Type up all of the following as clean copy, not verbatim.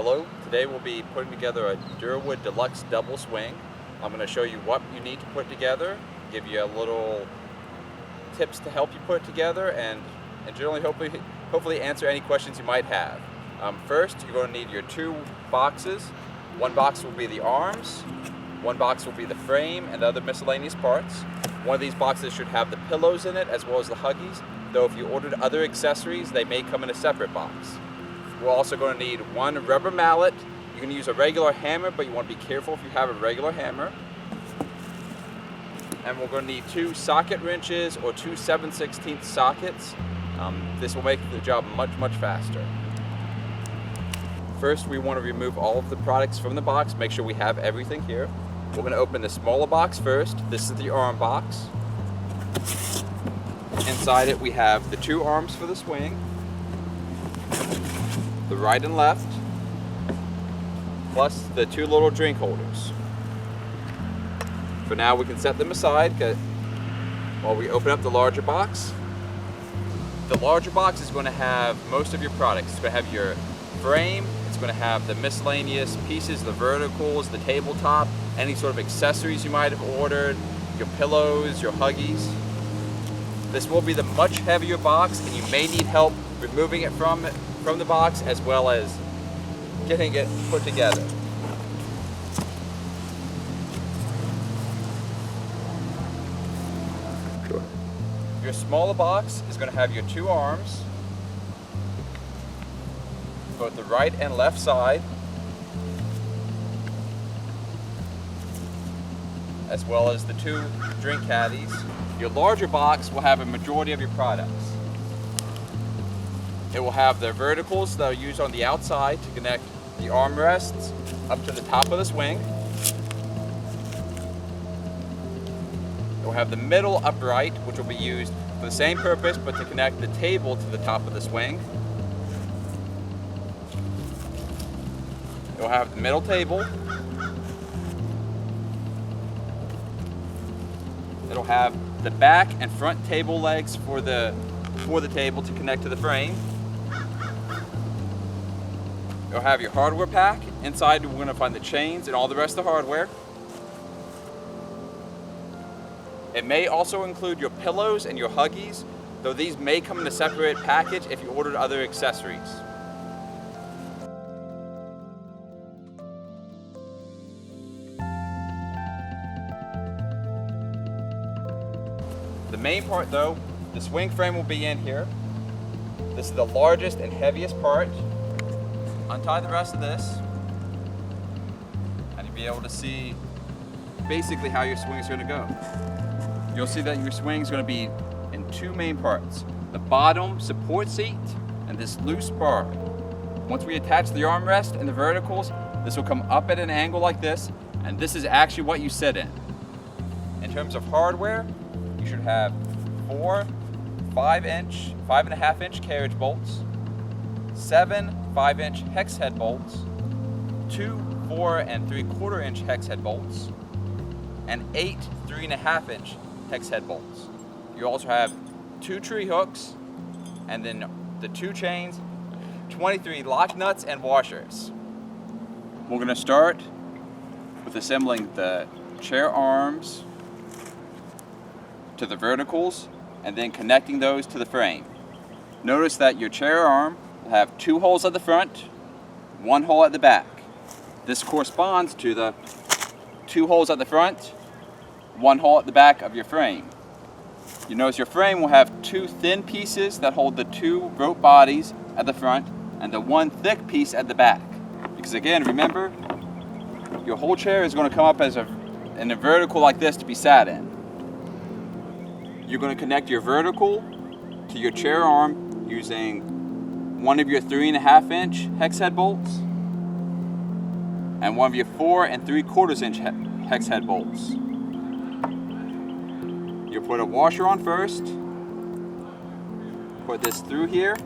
Hello, today we'll be putting together a DuraWood Deluxe double swing. I'm going to show you what you need to put together, give you a little tips to help you put it together, and generally hopefully answer any questions you might have. First, you're going to need your two boxes. One box will be the arms, one box will be the frame and the other miscellaneous parts. One of these boxes should have the pillows in it as well as the huggies, though if you ordered other accessories, they may come in a separate box. We're also going to need one rubber mallet. You can use a regular hammer, but you want to be careful if you have a regular hammer. And we're going to need two socket wrenches or two 7/16 sockets. This will make the job much faster. First, we want to remove all of the products from the box, make sure we have everything here. We're going to open the smaller box first. This is the arm box. Inside it we have the two arms for the swing, the right and left, plus the two little drink holders. For now we can set them aside while we open up the larger box. The larger box is going to have most of your products. It's going to have your frame, it's going to have the miscellaneous pieces, the verticals, the tabletop, any sort of accessories you might have ordered, your pillows, your huggies. This will be the much heavier box, and you may need help removing it from the box as well as getting it put together. Sure. Your smaller box is going to have your two arms, both the right and left side, as well as the two drink caddies. Your larger box will have a majority of your products. It will have the verticals that are used on the outside to connect the armrests up to the top of the swing. It will have the middle upright, which will be used for the same purpose, but to connect the table to the top of the swing. It will have the middle table. It'll have the back and front table legs for the table to connect to the frame. You'll have your hardware pack. Inside we're going to find the chains and all the rest of the hardware. It may also include your pillows and your huggies, though these may come in a separate package if you ordered other accessories. The main part though, the swing frame will be in here. This is the largest and heaviest part. Untie the rest of this, and you'll be able to see basically how your swing is going to go. You'll see that your swing is going to be in two main parts: the bottom support seat and this loose bar. Once we attach the armrest and the verticals, this will come up at an angle like this, and this is actually what you sit in. In terms of hardware, you should have 4 5.5 inch carriage bolts, 7 5-inch hex head bolts, 2 4 3/4 inch hex head bolts, and 8 3.5 inch hex head bolts. You also have 2 tree hooks, and then the 2 chains, 23 lock nuts and washers. We're going to start with assembling the chair arms to the verticals and then connecting those to the frame. Notice that your chair arm will have 2 holes at the front, 1 hole at the back. This corresponds to the 2 holes at the front, 1 hole at the back of your frame. You notice your frame will have 2 thin pieces that hold the 2 rope bodies at the front and the 1 thick piece at the back. Because again, remember, your whole chair is going to come up in a vertical like this to be sat in. You're going to connect your vertical to your chair arm using one of your 3.5 inch hex head bolts and one of your 4 3/4 inch hex head bolts. You'll put a washer on first, put this through here,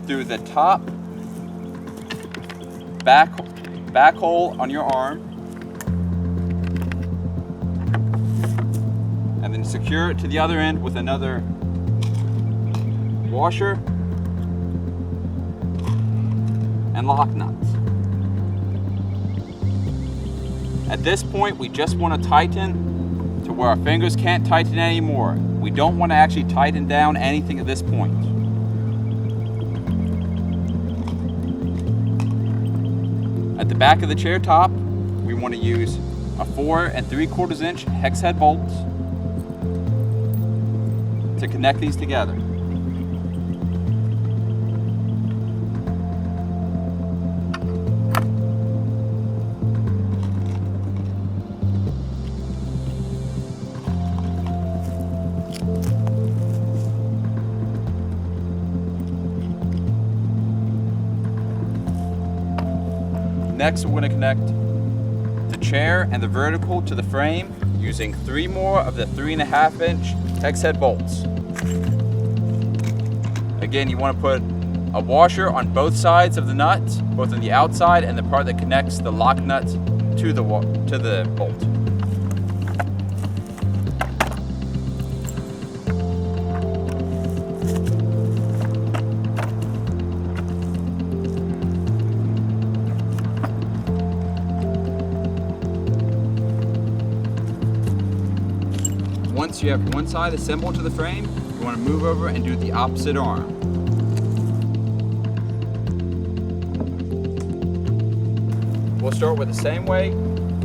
through the top back hole on your arm, and then secure it to the other end with another washer and lock nuts. At this point, we just want to tighten to where our fingers can't tighten anymore. We don't want to actually tighten down anything at this point. At the back of the chair top, we want to use a 4 3/4 inch hex head bolt to connect these together. Next, we're going to connect the chair and the vertical to the frame using 3 more of the 3.5 inch hex head bolts. Again, you want to put a washer on both sides of the nut, both on the outside and the part that connects the lock nut to the bolt. Once you have one side assembled to the frame, you want to move over and do the opposite arm. We'll start with the same way,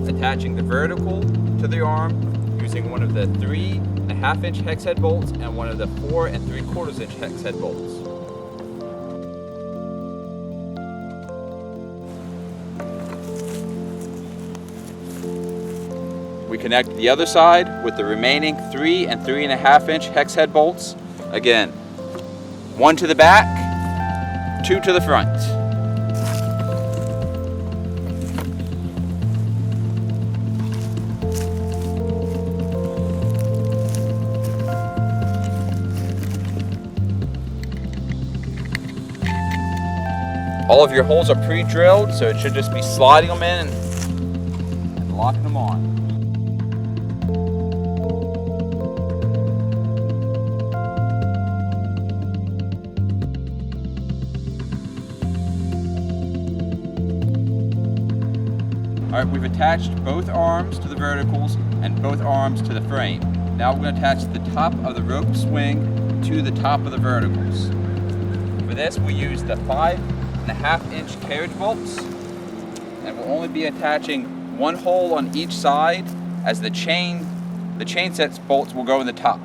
attaching the vertical to the arm using one of the 3.5 inch hex head bolts and one of the 4 3/4 inch hex head bolts. We connect the other side with the remaining 3 3.5 inch hex head bolts. Again, 1 to the back, 2 to the front. All of your holes are pre-drilled, so it should just be sliding them in and locking them on. Alright, we've attached both arms to the verticals and both arms to the frame. Now we're going to attach the top of the rope swing to the top of the verticals. For this, we use the 5.5 inch carriage bolts, and we'll only be attaching 1 hole on each side, as the chain sets bolts will go in the top.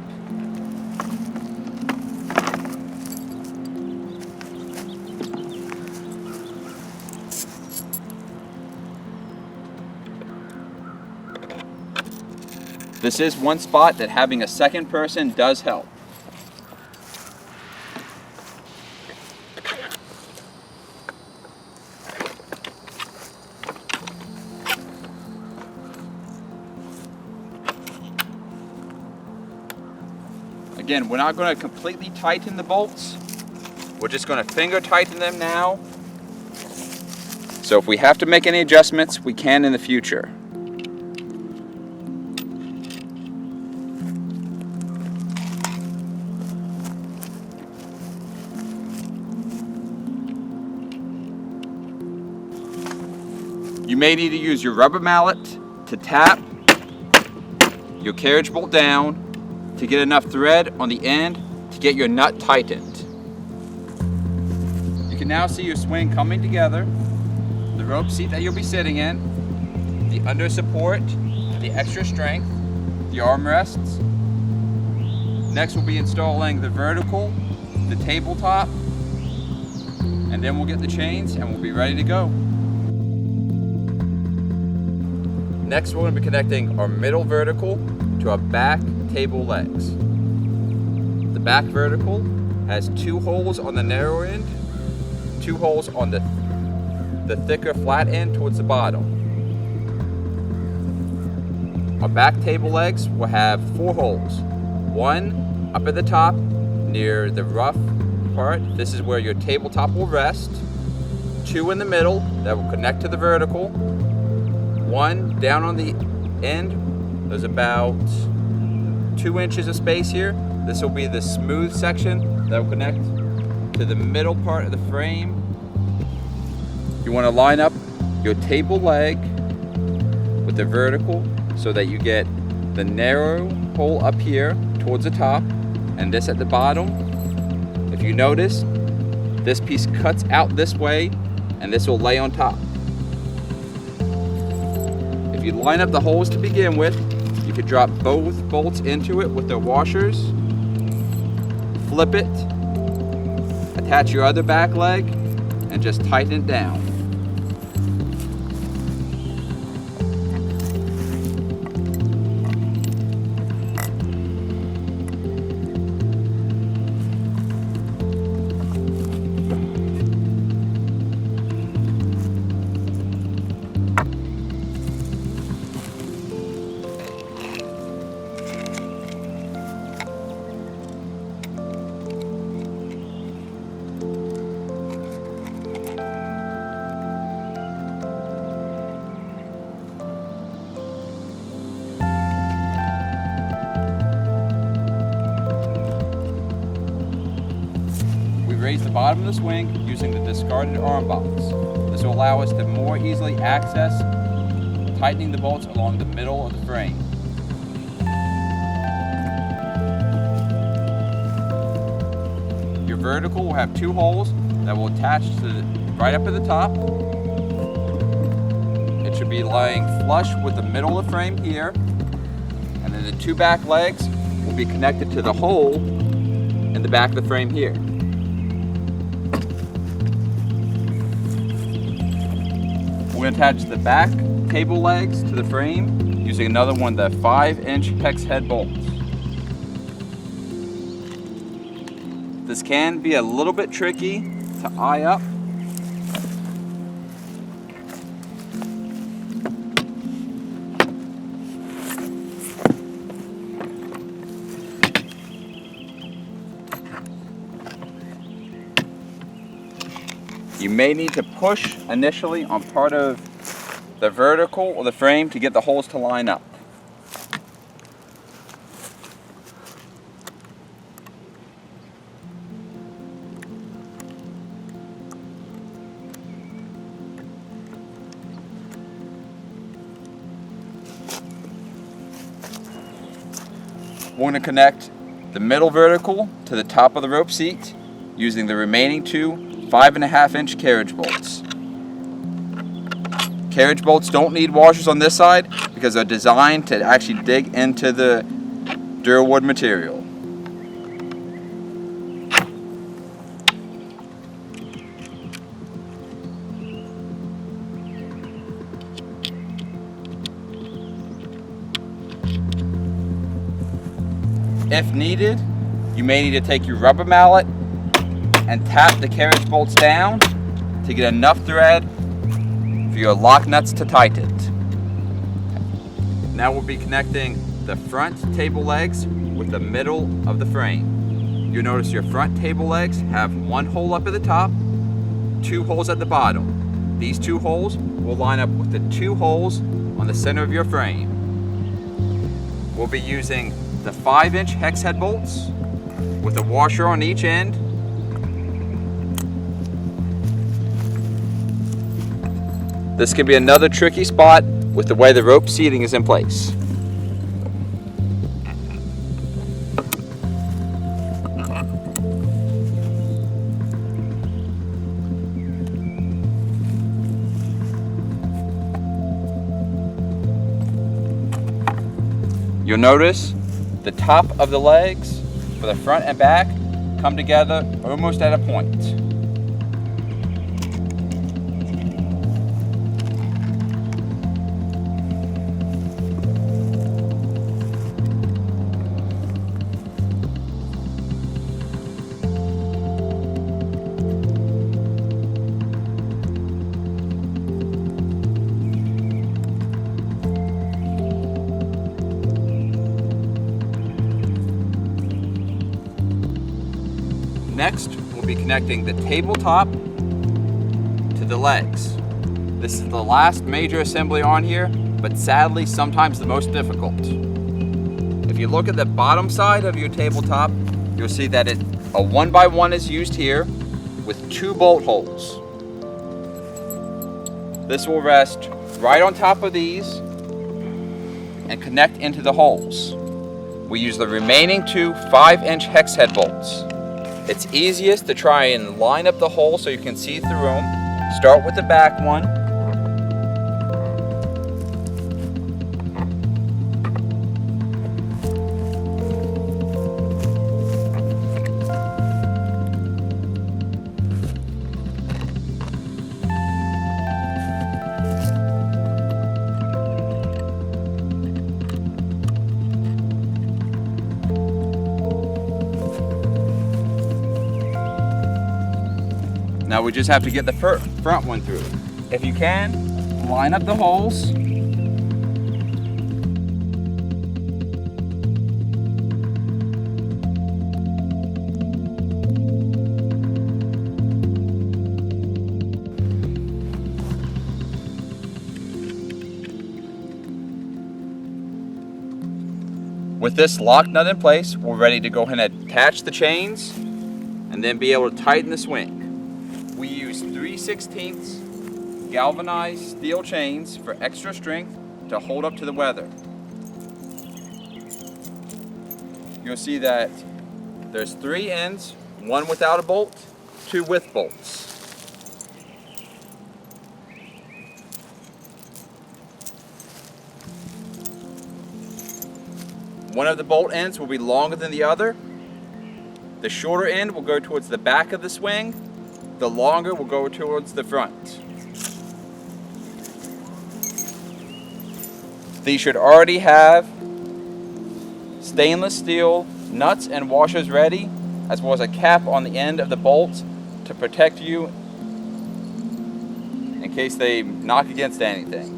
This is one spot that having a second person does help. Again, we're not going to completely tighten the bolts. We're just going to finger tighten them now. So if we have to make any adjustments, we can in the future. You may need to use your rubber mallet to tap your carriage bolt down to get enough thread on the end to get your nut tightened. You can now see your swing coming together, the rope seat that you'll be sitting in, the under support, the extra strength, the armrests. Next we'll be installing the vertical, the tabletop, and then we'll get the chains and we'll be ready to go. Next, we're going to be connecting our middle vertical to our back table legs. The back vertical has 2 holes on the narrow end, 2 holes on the thicker flat end towards the bottom. Our back table legs will have 4 holes. 1 up at the top near the rough part. This is where your tabletop will rest. 2 in the middle that will connect to the vertical. 1 down on the end. There's about 2 inches of space here. This will be the smooth section that will connect to the middle part of the frame. You want to line up your table leg with the vertical so that you get the narrow hole up here towards the top and this at the bottom. If you notice, this piece cuts out this way and this will lay on top. If you line up the holes to begin with, you could drop both bolts into it with the washers, flip it, attach your other back leg, and just tighten it down. Raise the bottom of the swing using the discarded arm box. This will allow us to more easily access tightening the bolts along the middle of the frame. Your vertical will have two holes that will attach to right up at the top. It should be lying flush with the middle of the frame here, and then the two back legs will be connected to the hole in the back of the frame here. We're going to attach the back table legs to the frame using another one of the 5-inch hex head bolts. This can be a little bit tricky to eye up. You may need to push initially on part of the vertical of the frame to get the holes to line up. We're going to connect the middle vertical to the top of the rope seat using the remaining two 5.5-inch carriage bolts. Carriage bolts don't need washers on this side because they're designed to actually dig into the DuraWood material. If needed, you may need to take your rubber mallet and tap the carriage bolts down to get enough thread for your lock nuts to tighten. Now we'll be connecting the front table legs with the middle of the frame. You'll notice your front table legs have one hole up at the top, two holes at the bottom. These two holes will line up with the two holes on the center of your frame. We'll be using the 5-inch hex head bolts with a washer on each end. This can be another tricky spot with the way the rope seating is in place. You'll notice the top of the legs for the front and back come together almost at a point. Next, we'll be connecting the tabletop to the legs. This is the last major assembly on here, but sadly sometimes the most difficult. If you look at the bottom side of your tabletop, you'll see that a 1x1 is used here with two bolt holes. This will rest right on top of these and connect into the holes. We use the remaining two 5-inch hex head bolts. It's easiest to try and line up the holes so you can see through them. Start with the back one. Now we just have to get the front one through. If you can, line up the holes. With this lock nut in place, we're ready to go ahead and attach the chains and then be able to tighten the swing. We use 3/16 galvanized steel chains for extra strength to hold up to the weather. You'll see that there's 3 ends, 1 without a bolt, 2 with bolts. One of the bolt ends will be longer than the other. The shorter end will go towards the back of the swing. The longer will go towards the front. These should already have stainless steel nuts and washers ready, as well as a cap on the end of the bolts to protect you in case they knock against anything.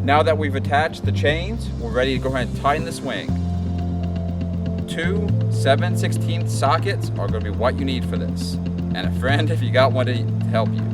Now that we've attached the chains, we're ready to go ahead and tighten the swing. 2 7/16 sockets are going to be what you need for this. And a friend if you got one to help you.